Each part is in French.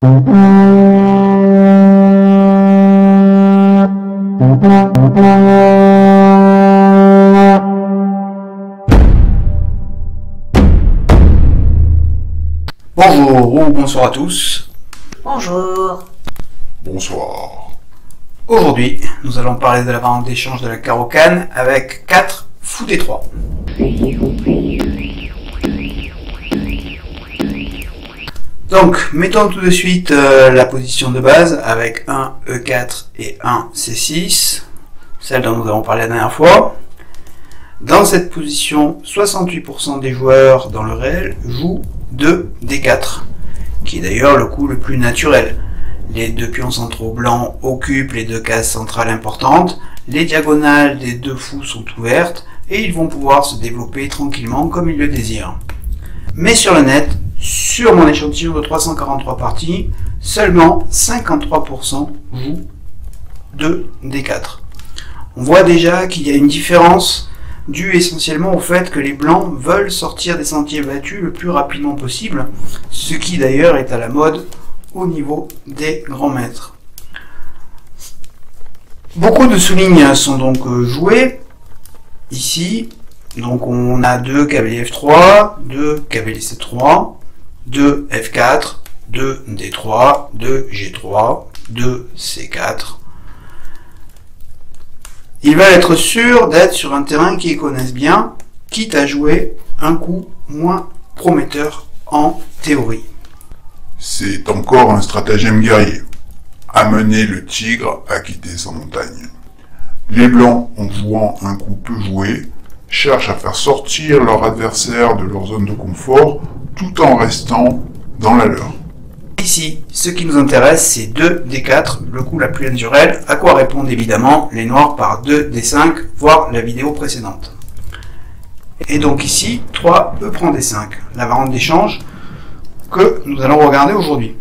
Bonjour ou bonsoir à tous. Bonjour. Bonsoir. Aujourd'hui, nous allons parler de la variante d'échange de la Caro-Kann avec 4 fou des 3. Donc, mettons tout de suite la position de base avec un E4 et un C6, celle dont nous avons parlé la dernière fois. Dans cette position, 68% des joueurs dans le réel jouent 2 D4, qui est d'ailleurs le coup le plus naturel. Les deux pions centraux blancs occupent les deux cases centrales importantes, les diagonales des deux fous sont ouvertes, et ils vont pouvoir se développer tranquillement comme ils le désirent. Mais sur le net, sur mon échantillon de 343 parties, seulement 53% jouent 2 D4. On voit déjà qu'il y a une différence due essentiellement au fait que les blancs veulent sortir des sentiers battus le plus rapidement possible, ce qui d'ailleurs est à la mode au niveau des grands maîtres. Beaucoup de sous-lignes sont donc jouées ici. Donc on a 2 cavalier F3, 2 cavalier C3, 2 F4, 2 D3, 2 G3, 2 C4. Ils veulent être sûrs d'être sur un terrain qu'ils connaissent bien, quitte à jouer un coup moins prometteur en théorie. C'est encore un stratagème guerrier. Amener le tigre à quitter sa montagne. Les blancs, en jouant un coup peu joué, cherchent à faire sortir leur adversaire de leur zone de confort tout en restant dans la leur. Ici, ce qui nous intéresse, c'est 2 D4, le coup la plus naturelle, à quoi répondent évidemment les noirs par 2 D5, voire la vidéo précédente. Et donc ici, 3 E prend D5, la variante d'échange que nous allons regarder aujourd'hui.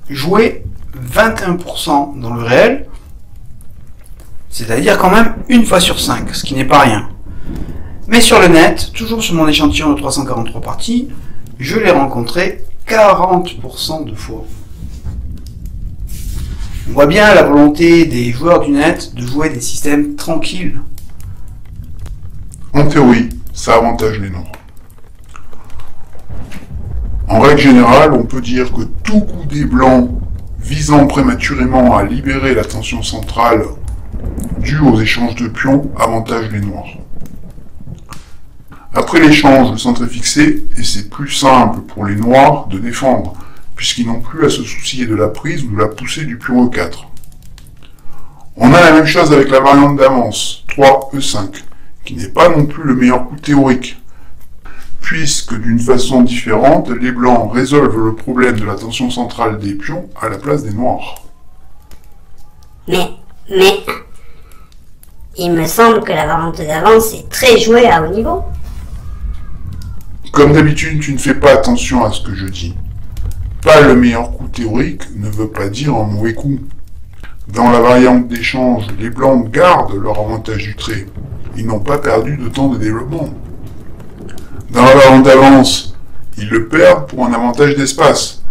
Jouer 21% dans le réel, c'est-à-dire quand même une fois sur 5, ce qui n'est pas rien. Mais sur le net, toujours sur mon échantillon de 343 parties, je l'ai rencontré 40% de fois. On voit bien la volonté des joueurs du net de jouer des systèmes tranquilles. En théorie, ça avantage les noirs. En règle générale, on peut dire que tout coup des blancs visant prématurément à libérer la tension centrale due aux échanges de pions avantage les noirs. Après l'échange, le centre est fixé et c'est plus simple pour les noirs de défendre, puisqu'ils n'ont plus à se soucier de la prise ou de la poussée du pion E4. On a la même chose avec la variante d'avance, 3E5, qui n'est pas non plus le meilleur coup théorique, puisque d'une façon différente, les blancs résolvent le problème de la tension centrale des pions à la place des noirs. Mais, il me semble que la variante d'avance est très jouée à haut niveau. Comme d'habitude, tu ne fais pas attention à ce que je dis. Pas le meilleur coup théorique ne veut pas dire un mauvais coup. Dans la variante d'échange, les blancs gardent leur avantage du trait. Ils n'ont pas perdu de temps de développement. Dans la variante d'avance, ils le perdent pour un avantage d'espace.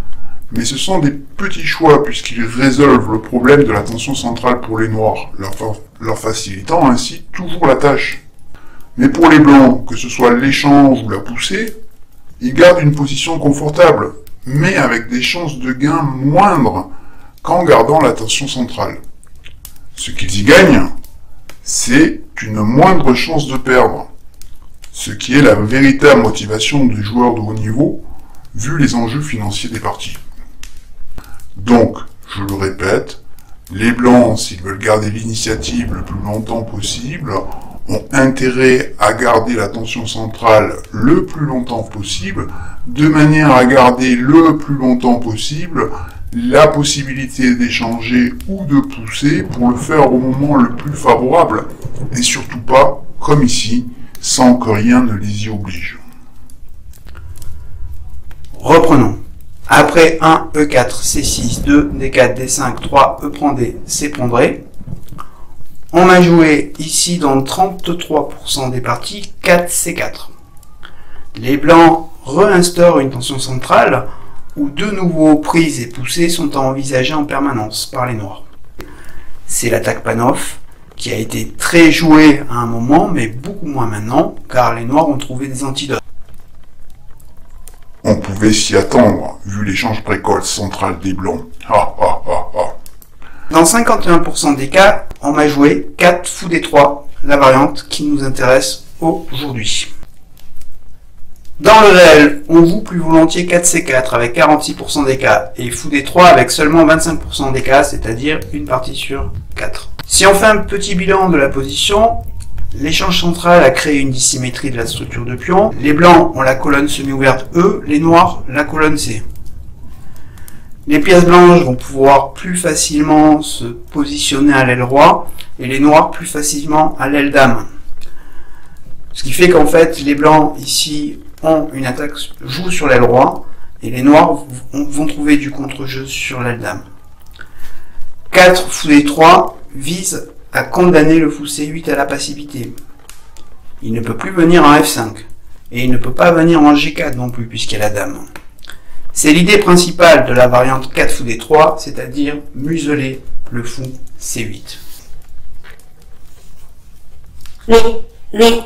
Mais ce sont des petits choix puisqu'ils résolvent le problème de la tension centrale pour les noirs, leur facilitant ainsi toujours la tâche. Mais pour les blancs, que ce soit l'échange ou la poussée, ils gardent une position confortable, mais avec des chances de gain moindres qu'en gardant la tension centrale. Ce qu'ils y gagnent, c'est une moindre chance de perdre, ce qui est la véritable motivation des joueurs de haut niveau, vu les enjeux financiers des parties. Donc, je le répète, les blancs, s'ils veulent garder l'initiative le plus longtemps possible, ont intérêt à garder la tension centrale le plus longtemps possible, de manière à garder le plus longtemps possible la possibilité d'échanger ou de pousser pour le faire au moment le plus favorable, et surtout pas, comme ici, sans que rien ne les y oblige. Reprenons. Après 1, E4, C6, 2, D4, D5, 3, E prend D, C prend D, on a joué ici dans 33% des parties 4 C4. Les blancs réinstaurent une tension centrale où de nouveaux prises et poussées sont à envisager en permanence par les noirs. C'est l'attaque Panov, qui a été très jouée à un moment, mais beaucoup moins maintenant, car les noirs ont trouvé des antidotes. On pouvait s'y attendre, vu l'échange précoce central des blancs. Ha ha ha ha. Dans 51% des cas, on m'a joué 4 fou d3, la variante qui nous intéresse aujourd'hui. Dans le réel, on joue plus volontiers 4c4 avec 46% des cas et fou d3 avec seulement 25% des cas, c'est-à-dire une partie sur 4. Si on fait un petit bilan de la position, l'échange central a créé une dissymétrie de la structure de pion. Les blancs ont la colonne semi-ouverte E, les noirs la colonne C. Les pièces blanches vont pouvoir plus facilement se positionner à l'aile roi et les noirs plus facilement à l'aile dame. Ce qui fait qu'en fait, les blancs ici ont une attaque, jouent sur l'aile roi et les noirs vont trouver du contre-jeu sur l'aile dame. 4 fou d3 vise à condamner le fou c8 à la passivité. Il ne peut plus venir en f5 et il ne peut pas venir en g4 non plus puisqu'il y a la dame. C'est l'idée principale de la variante 4 fou d3, c'est-à-dire museler le fou c8. Mais,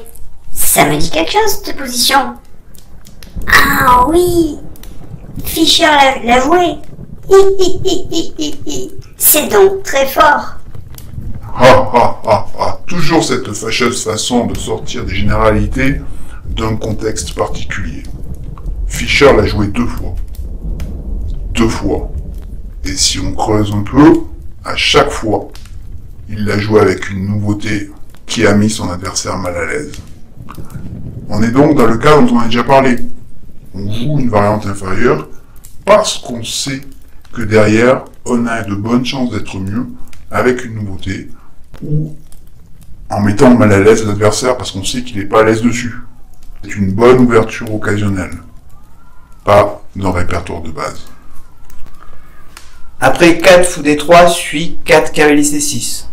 ça me dit quelque chose, cette position. Ah oui, Fischer l'a joué. C'est donc très fort. Ha ha ha ha. Toujours cette fâcheuse façon de sortir des généralités d'un contexte particulier. Fischer l'a joué 2 fois. 2 fois. Et si on creuse un peu, à chaque fois, il l'a joué avec une nouveauté qui a mis son adversaire mal à l'aise. On est donc dans le cas dont on a déjà parlé. On joue une variante inférieure parce qu'on sait que derrière, on a de bonnes chances d'être mieux avec une nouveauté ou en mettant mal à l'aise l'adversaire parce qu'on sait qu'il n'est pas à l'aise dessus. C'est une bonne ouverture occasionnelle, pas d'un répertoire de base. Après 4 fou d3 suit 4 cavalier c6.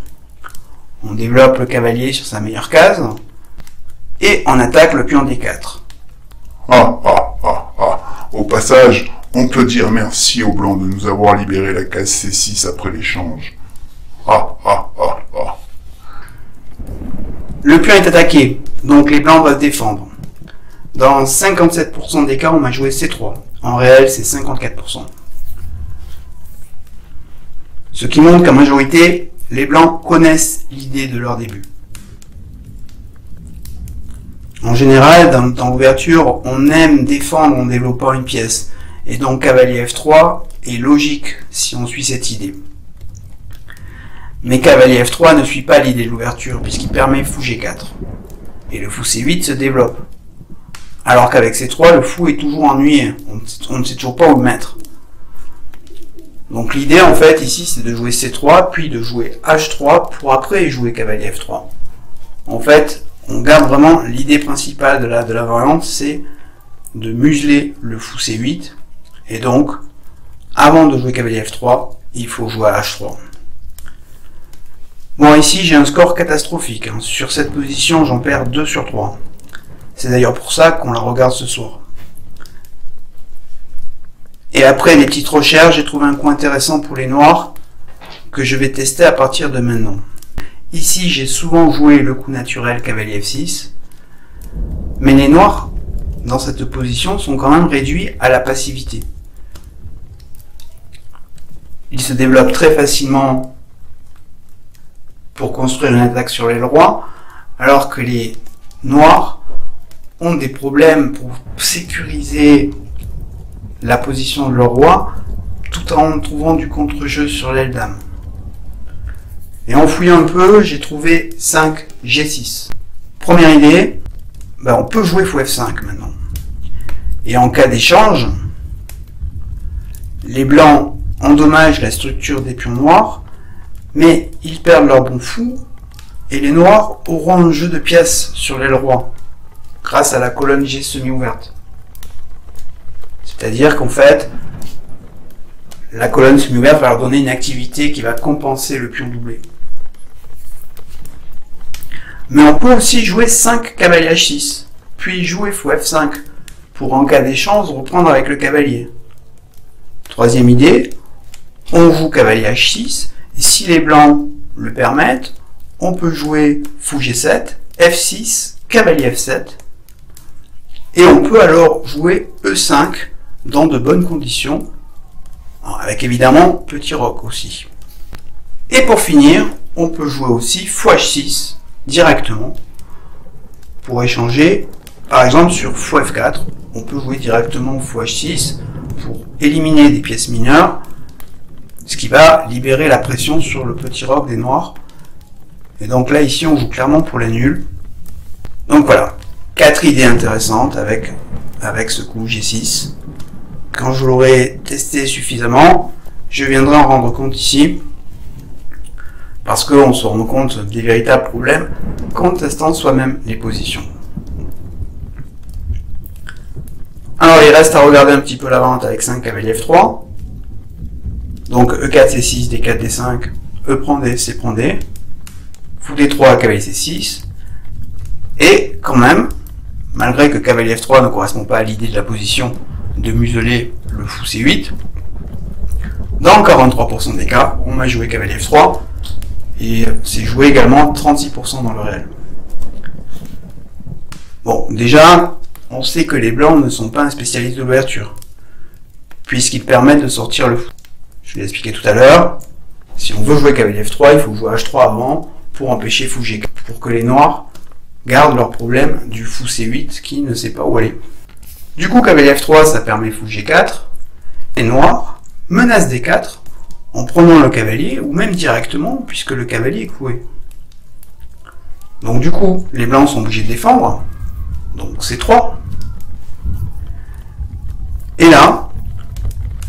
On développe le cavalier sur sa meilleure case et on attaque le pion d4. Ah ah ah ah. Au passage, on peut dire merci aux blancs de nous avoir libéré la case c6 après l'échange. Ah ah ah ah. Le pion est attaqué, donc les blancs doivent défendre. Dans 57% des cas, on m'a joué c3. En réel, c'est 54%. Ce qui montre qu'en majorité, les blancs connaissent l'idée de leur début. En général, dans l'ouverture, on aime défendre en développant une pièce. Et donc cavalier f3 est logique si on suit cette idée. Mais cavalier f3 ne suit pas l'idée de l'ouverture puisqu'il permet fou g4. Et le fou c8 se développe. Alors qu'avec c3, le fou est toujours ennuyé. On ne sait toujours pas où le mettre. Donc l'idée en fait ici c'est de jouer c3 puis de jouer h3 pour après jouer cavalier f3. En fait on garde vraiment l'idée principale de la variante, c'est de museler le fou c8 et donc avant de jouer cavalier f3 il faut jouer à h3. Bon ici j'ai un score catastrophique, hein. Sur cette position j'en perds 2 sur 3. C'est d'ailleurs pour ça qu'on la regarde ce soir. Et après des petites recherches, j'ai trouvé un coup intéressant pour les noirs que je vais tester à partir de maintenant. Ici, j'ai souvent joué le coup naturel cavalier f6, mais les noirs, dans cette position, sont quand même réduits à la passivité. Ils se développent très facilement pour construire une attaque sur l'aile roi, alors que les noirs ont des problèmes pour sécuriser la position de leur roi, tout en trouvant du contre-jeu sur l'aile dame. Et en fouillant un peu, j'ai trouvé 5 G6. Première idée, on peut jouer fou F5 maintenant. Et en cas d'échange, les blancs endommagent la structure des pions noirs, mais ils perdent leur bon fou, et les noirs auront un jeu de pièces sur l'aile roi, grâce à la colonne G semi-ouverte. C'est-à-dire qu'en fait, la colonne semi-ouverte va leur donner une activité qui va compenser le pion doublé. Mais on peut aussi jouer 5 cavaliers h6, puis jouer fou f5, pour en cas d'échange reprendre avec le cavalier. Troisième idée, on joue cavalier H6, et si les blancs le permettent, on peut jouer fou G7, F6, cavalier F7, et on peut alors jouer E5 dans de bonnes conditions, avec évidemment petit roc aussi. Et pour finir, on peut jouer aussi fou H6 directement, pour échanger, par exemple sur fou F4, on peut jouer directement fou H6 pour éliminer des pièces mineures, ce qui va libérer la pression sur le petit roc des noirs. Et donc là, ici, on joue clairement pour les nuls. Donc voilà, 4 idées intéressantes avec ce coup G6. Quand je l'aurai testé suffisamment, je viendrai en rendre compte ici, parce qu'on se rend compte des véritables problèmes qu'en testant soi-même les positions. Alors il reste à regarder un petit peu la vente avec 5 cavalier F3. Donc E4, C6, D4, D5, E prend D, C prend D. Fou D3, cavalier C6. Et quand même, malgré que cavalier F3 ne correspond pas à l'idée de la position de museler le fou C8, dans 43% des cas, on m'a joué cavalier F3, et c'est joué également 36% dans le réel. Bon, déjà, on sait que les blancs ne sont pas un spécialiste de l'ouverture, puisqu'ils permettent de sortir le fou. Je l'ai expliqué tout à l'heure, si on veut jouer cavalier F3, il faut jouer H3 avant, pour empêcher fou G4, pour que les noirs gardent leur problème du fou C8 qui ne sait pas où aller. Du coup, cavalier F3, ça permet fou G4, et noir menace D4 en prenant le cavalier, ou même directement, puisque le cavalier est cloué. Donc du coup, les blancs sont obligés de défendre, donc C3. Et là,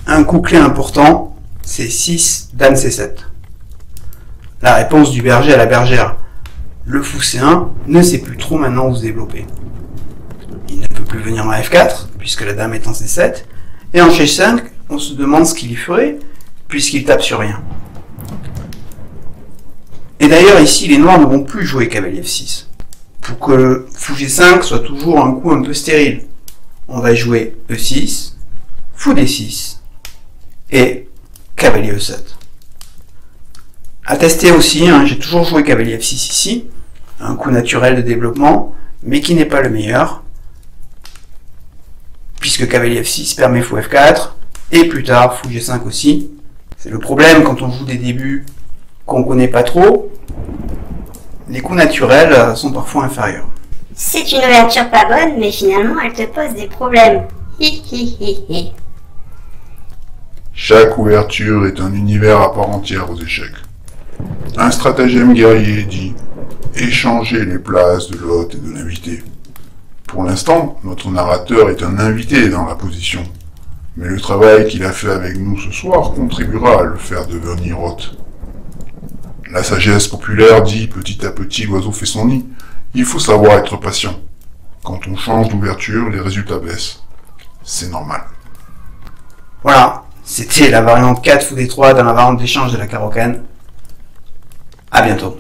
un coup clé important, c'est 6, dame C7. La réponse du berger à la bergère. Le fou C1 ne sait plus trop maintenant où se développer. Il ne peut plus venir en F4, puisque la dame est en C7, et en G5, on se demande ce qu'il y ferait, puisqu'il tape sur rien. Et d'ailleurs, ici, les noirs ne vont plus jouer cavalier F6. Pour que le fou G5 soit toujours un coup un peu stérile, on va jouer E6, fou D6, et cavalier E7. À tester aussi, hein, j'ai toujours joué cavalier F6 ici, un coup naturel de développement, mais qui n'est pas le meilleur, puisque cavalier F6 permet fou F4, et plus tard fou G5 aussi. C'est le problème quand on joue des débuts qu'on ne connaît pas trop, les coups naturels sont parfois inférieurs. C'est une ouverture pas bonne, mais finalement elle te pose des problèmes. Hi hi hi hi. Chaque ouverture est un univers à part entière aux échecs. Un stratagème guerrier dit « échanger les places de l'hôte et de l'invité ». Pour l'instant, notre narrateur est un invité dans la position, mais le travail qu'il a fait avec nous ce soir contribuera à le faire devenir hôte. La sagesse populaire dit « petit à petit l'oiseau fait son nid ». Il faut savoir être patient. Quand on change d'ouverture, les résultats baissent. C'est normal. Voilà, c'était la variante 4 fou D3 dans la variante d'échange de la Caro-Kann. À bientôt.